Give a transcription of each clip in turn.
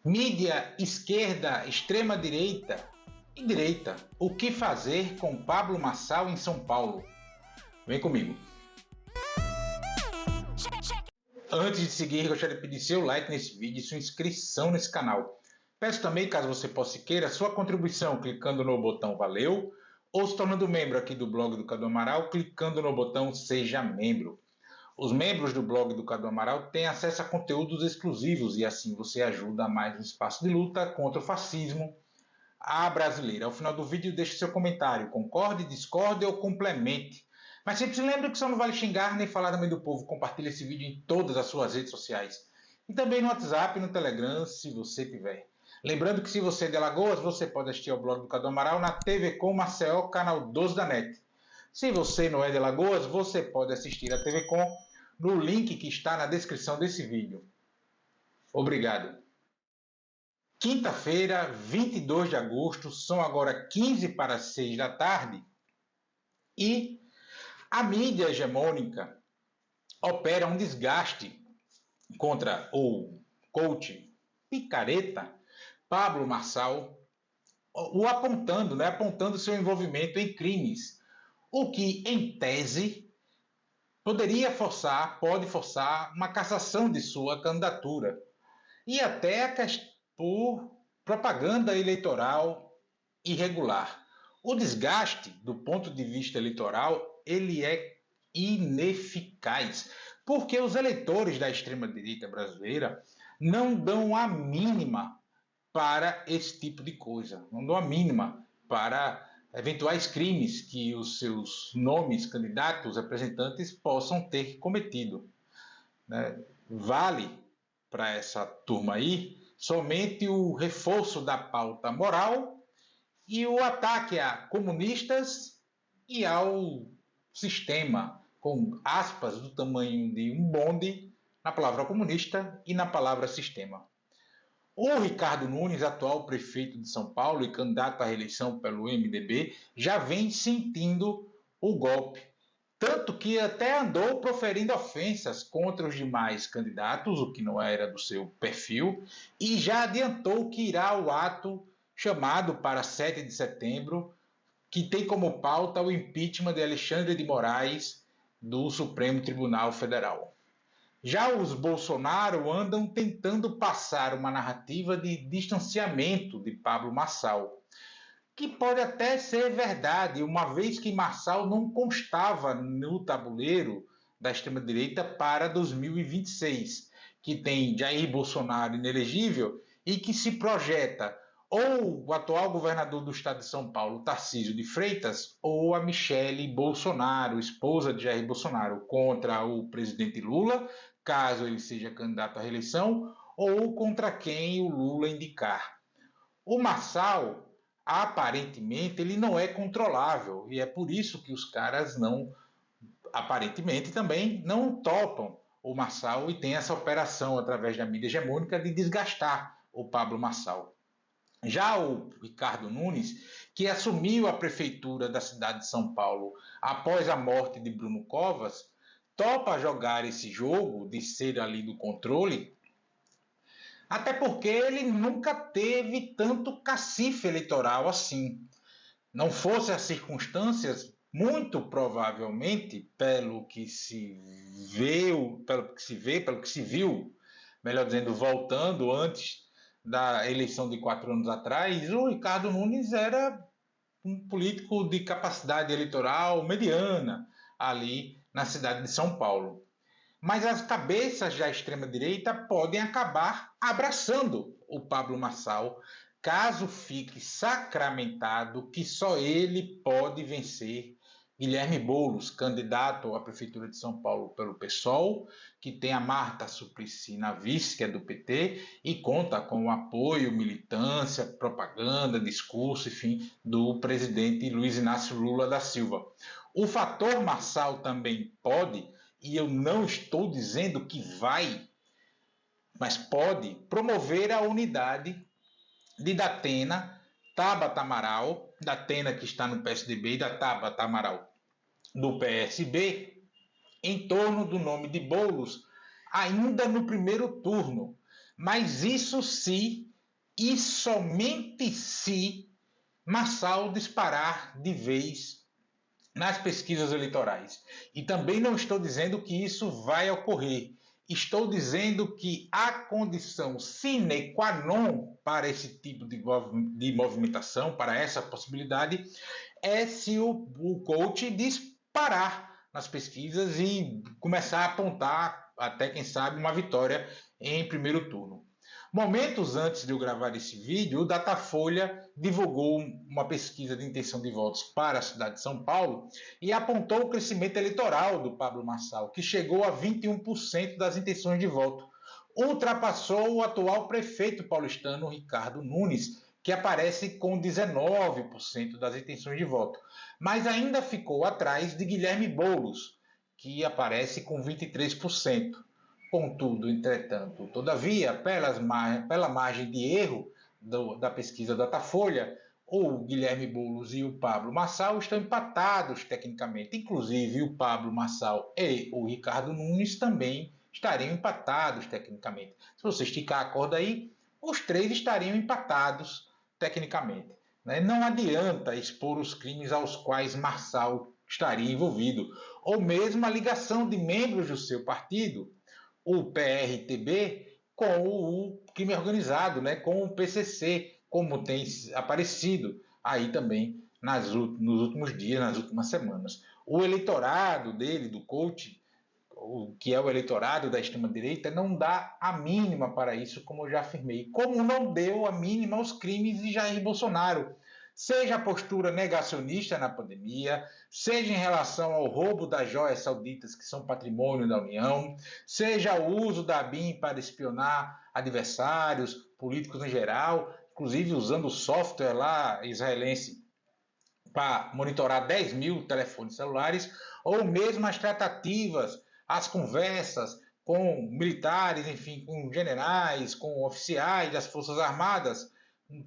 Mídia, esquerda, extrema-direita e direita. O que fazer com Pablo Marçal em São Paulo? Vem comigo. Antes de seguir, gostaria de pedir seu like nesse vídeo e sua inscrição nesse canal. Peço também, caso você possa e queira, sua contribuição clicando no botão Valeu ou se tornando membro aqui do blog do Cadu Amaral, clicando no botão Seja Membro. Os membros do blog do Cadu Amaral têm acesso a conteúdos exclusivos e assim você ajuda a mais um espaço de luta contra o fascismo à brasileira. Ao final do vídeo, deixe seu comentário, concorde, discorde ou complemente. Mas sempre se lembre que só não vale xingar nem falar também do povo. Compartilhe esse vídeo em todas as suas redes sociais. E também no WhatsApp e no Telegram, se você tiver. Lembrando que se você é de Alagoas, você pode assistir ao blog do Cadu Amaral na TV Com Maceió, canal 12 da NET. Se você não é de Alagoas, você pode assistir a TV Com no link que está na descrição desse vídeo. Obrigado. Quinta-feira, 22 de agosto, são agora 15 para 6 da tarde e a mídia hegemônica opera um desgaste contra o coach picareta Pablo Marçal, o apontando seu envolvimento em crimes, o que, em tese, pode forçar uma cassação de sua candidatura e até por propaganda eleitoral irregular. O desgaste, do ponto de vista eleitoral, ele é ineficaz, porque os eleitores da extrema-direita brasileira não dão a mínima para esse tipo de coisa, não dão a mínima para eventuais crimes que os seus nomes, candidatos, representantes possam ter cometido. Vale para essa turma aí somente o reforço da pauta moral e o ataque a comunistas e ao sistema, com aspas do tamanho de um bonde na palavra comunista e na palavra sistema. O Ricardo Nunes, atual prefeito de São Paulo e candidato à reeleição pelo MDB, já vem sentindo o golpe. Tanto que até andou proferindo ofensas contra os demais candidatos, o que não era do seu perfil, e já adiantou que irá ao ato chamado para 7 de setembro, que tem como pauta o impeachment de Alexandre de Moraes do Supremo Tribunal Federal. Já os Bolsonaro andam tentando passar uma narrativa de distanciamento de Pablo Marçal, que pode até ser verdade, uma vez que Marçal não constava no tabuleiro da extrema-direita para 2026, que tem Jair Bolsonaro inelegível e que se projeta ou o atual governador do estado de São Paulo, Tarcísio de Freitas, ou a Michele Bolsonaro, esposa de Jair Bolsonaro, contra o presidente Lula, caso ele seja candidato à reeleição, ou contra quem o Lula indicar. O Marçal, aparentemente, ele não é controlável, e é por isso que os caras aparentemente, também não topam o Marçal e tem essa operação, através da mídia hegemônica, de desgastar o Pablo Marçal. Já o Ricardo Nunes, que assumiu a prefeitura da cidade de São Paulo após a morte de Bruno Covas, topa jogar esse jogo de ser ali do controle, até porque ele nunca teve tanto cacife eleitoral assim. Não fosse as circunstâncias, muito provavelmente, pelo que se viu, melhor dizendo, voltando antes da eleição de 4 anos atrás, o Ricardo Nunes era um político de capacidade eleitoral mediana ali na cidade de São Paulo. Mas as cabeças da extrema-direita podem acabar abraçando o Pablo Marçal, caso fique sacramentado que só ele pode vencer Guilherme Boulos, candidato à Prefeitura de São Paulo pelo PSOL, que tem a Marta Suplicy na vice, que é do PT, e conta com o apoio, militância, propaganda, discurso, enfim, do presidente Luiz Inácio Lula da Silva. O fator Marçal também pode, e eu não estou dizendo que vai, mas pode promover a unidade de Datena, Tabata Amaral, Datena que está no PSDB e da Tabata Amaral do PSB, em torno do nome de Boulos, ainda no primeiro turno. mas isso se e somente se Marçal disparar de vez nas pesquisas eleitorais. E também não estou dizendo que isso vai ocorrer. Estou dizendo que a condição sine qua non para esse tipo de movimentação, para essa possibilidade, é se o coach disparar nas pesquisas e começar a apontar até, quem sabe, uma vitória em primeiro turno. Momentos antes de eu gravar esse vídeo, o Datafolha divulgou uma pesquisa de intenção de votos para a cidade de São Paulo e apontou o crescimento eleitoral do Pablo Marçal, que chegou a 21% das intenções de voto. Ultrapassou o atual prefeito paulistano, Ricardo Nunes, que aparece com 19% das intenções de voto, mas ainda ficou atrás de Guilherme Boulos, que aparece com 23%. Contudo, entretanto, todavia, pela margem de erro da pesquisa Datafolha, o Guilherme Boulos e o Pablo Marçal estão empatados tecnicamente. Inclusive, o Pablo Marçal e o Ricardo Nunes também estariam empatados tecnicamente. Se você esticar a corda aí, os três estariam empatados tecnicamente. Não adianta expor os crimes aos quais Marçal estaria envolvido, ou mesmo a ligação de membros do seu partido, o PRTB, com o crime organizado, com o PCC, como tem aparecido aí também nos últimos dias, nas últimas semanas. O eleitorado dele, do coach, que é o eleitorado da extrema-direita, não dá a mínima para isso, como eu já afirmei. Como não deu a mínima aos crimes de Jair Bolsonaro, seja a postura negacionista na pandemia, seja em relação ao roubo das joias sauditas, que são patrimônio da União, seja o uso da BIM para espionar adversários, políticos em geral, inclusive usando o software lá israelense para monitorar 10 mil telefones celulares, ou mesmo as tratativas, as conversas com militares, enfim, com generais, com oficiais das Forças Armadas,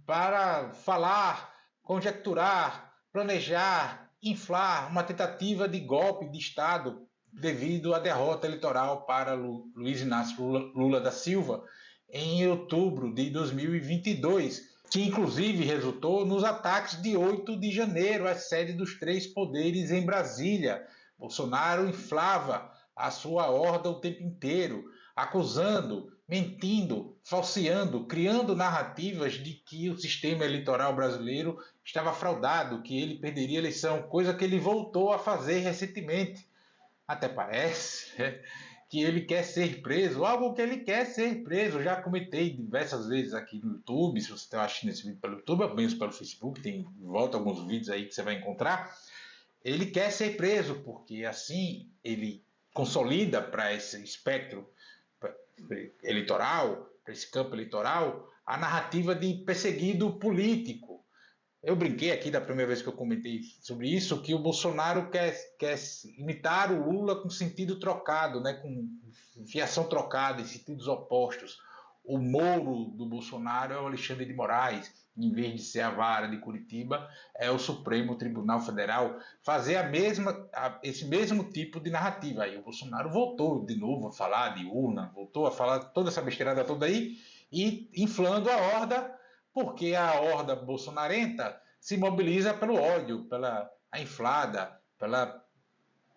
para falar, conjecturar, planejar, inflar uma tentativa de golpe de Estado devido à derrota eleitoral para Luiz Inácio Lula da Silva em outubro de 2022, que inclusive resultou nos ataques de 8 de janeiro às sedes dos três poderes em Brasília. Bolsonaro inflava a sua horda o tempo inteiro, acusando, mentindo, falseando, criando narrativas de que o sistema eleitoral brasileiro estava fraudado, que ele perderia a eleição, coisa que ele voltou a fazer recentemente. Até parece que ele quer ser preso, algo que ele quer ser preso. Eu já comentei diversas vezes aqui no YouTube, se você está assistindo esse vídeo pelo YouTube, ou mesmo pelo Facebook, tem volta alguns vídeos aí que você vai encontrar. Ele quer ser preso, porque assim ele consolida para esse espectro eleitoral, para esse campo eleitoral, a narrativa de perseguido político. Eu brinquei aqui da primeira vez que eu comentei sobre isso, que o Bolsonaro quer imitar o Lula com sentido trocado, com fiação trocada, em sentidos opostos. O Moro do Bolsonaro é o Alexandre de Moraes, em vez de ser a vara de Curitiba, é o Supremo Tribunal Federal. Fazer esse mesmo tipo de narrativa. Aí o Bolsonaro voltou de novo a falar de urna, voltou a falar toda essa besteirada toda aí, e inflando a horda, porque a horda bolsonarenta se mobiliza pelo ódio, pela a inflada,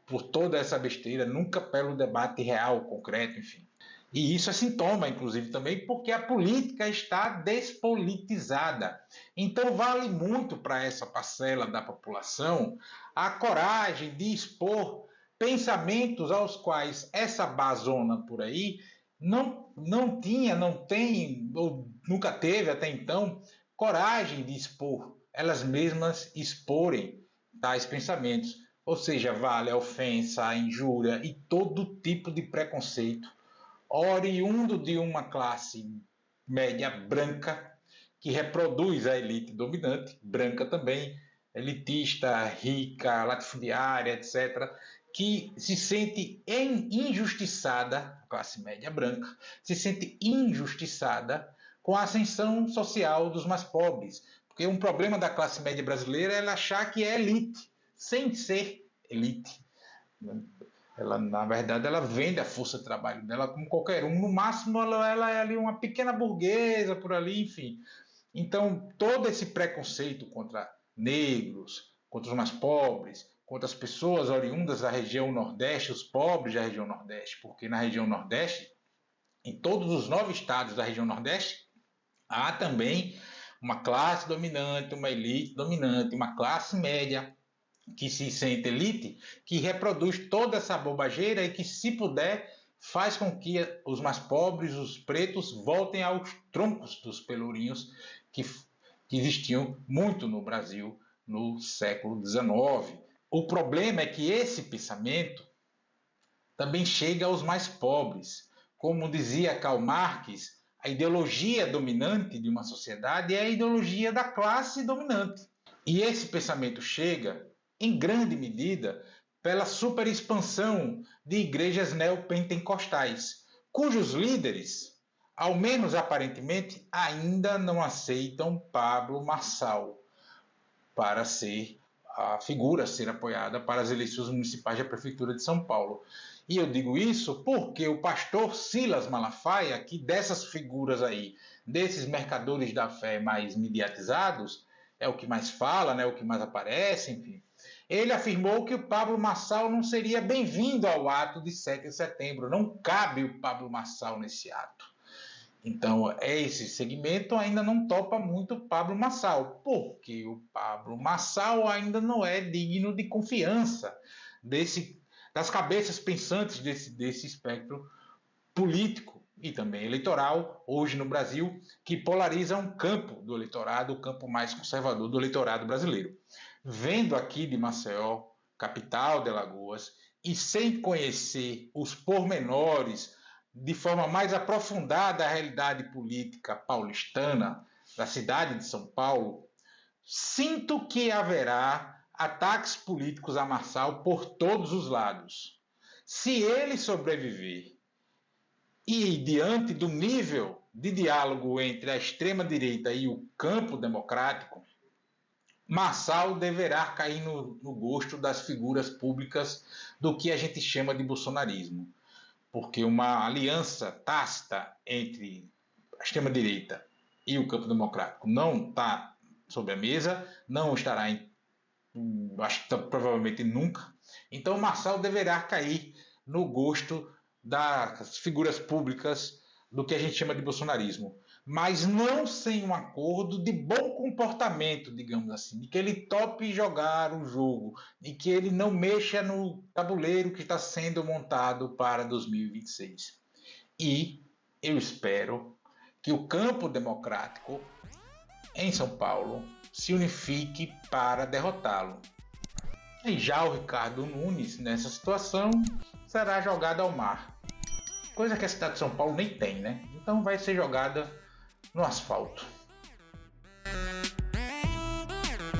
por toda essa besteira, nunca pelo debate real, concreto, enfim. E isso é sintoma, inclusive, também porque a política está despolitizada. Então, vale muito para essa parcela da população a coragem de expor pensamentos aos quais essa bazona por aí não tinha, não tem, ou nunca teve até então, coragem de expor, elas mesmas exporem tais pensamentos. Ou seja, vale a ofensa, a injúria e todo tipo de preconceito oriundo de uma classe média branca que reproduz a elite dominante, branca também, elitista, rica, latifundiária, etc., que se sente injustiçada, a classe média branca, se sente injustiçada com a ascensão social dos mais pobres. Porque um problema da classe média brasileira é ela achar que é elite, sem ser elite. Ela, na verdade, ela vende a força de trabalho dela como qualquer um. No máximo, ela é ali uma pequena burguesa por ali, enfim. Então, todo esse preconceito contra negros, contra os mais pobres, contra as pessoas oriundas da região Nordeste, os pobres da região Nordeste, porque na região Nordeste, em todos os 9 estados da região Nordeste, há também uma classe dominante, uma elite dominante, uma classe média que se sente elite, que reproduz toda essa bobageira e que, se puder, faz com que os mais pobres, os pretos, voltem aos troncos dos pelourinhos que, que existiam muito no Brasil no século XIX. O problema é que esse pensamento também chega aos mais pobres. Como dizia Karl Marx, a ideologia dominante de uma sociedade é a ideologia da classe dominante. E esse pensamento chega, em grande medida, pela superexpansão de igrejas neopentecostais, cujos líderes, ao menos aparentemente, ainda não aceitam Pablo Marçal para ser a figura a ser apoiada para as eleições municipais da Prefeitura de São Paulo. E eu digo isso porque o pastor Silas Malafaia, que dessas figuras aí, desses mercadores da fé mais mediatizados, é o que mais fala, né, o que mais aparece, enfim, ele afirmou que o Pablo Marçal não seria bem-vindo ao ato de 7 de setembro. Não cabe o Pablo Marçal nesse ato. Então, esse segmento ainda não topa muito o Pablo Marçal, porque o Pablo Marçal ainda não é digno de confiança das cabeças pensantes desse espectro político e também eleitoral, hoje no Brasil, que polariza um campo do eleitorado, o campo mais conservador do eleitorado brasileiro. Vendo aqui de Maceió, capital de Alagoas, e sem conhecer os pormenores de forma mais aprofundada a realidade política paulistana, da cidade de São Paulo, sinto que haverá ataques políticos a Marçal por todos os lados. Se ele sobreviver e diante do nível de diálogo entre a extrema-direita e o campo democrático, Marçal deverá cair no gosto das figuras públicas do que a gente chama de bolsonarismo. Porque uma aliança tácita entre a extrema-direita e o campo democrático não está sobre a mesa, não estará acho que provavelmente nunca. Então Marçal deverá cair no gosto das figuras públicas do que a gente chama de bolsonarismo, mas não sem um acordo de bom comportamento, digamos assim, de que ele tope jogar o jogo, de que ele não mexa no tabuleiro que está sendo montado para 2026. E eu espero que o campo democrático em São Paulo se unifique para derrotá-lo. E já o Ricardo Nunes, nessa situação, será jogado ao mar. Coisa que a cidade de São Paulo nem tem, né? Então vai ser jogada no asfalto.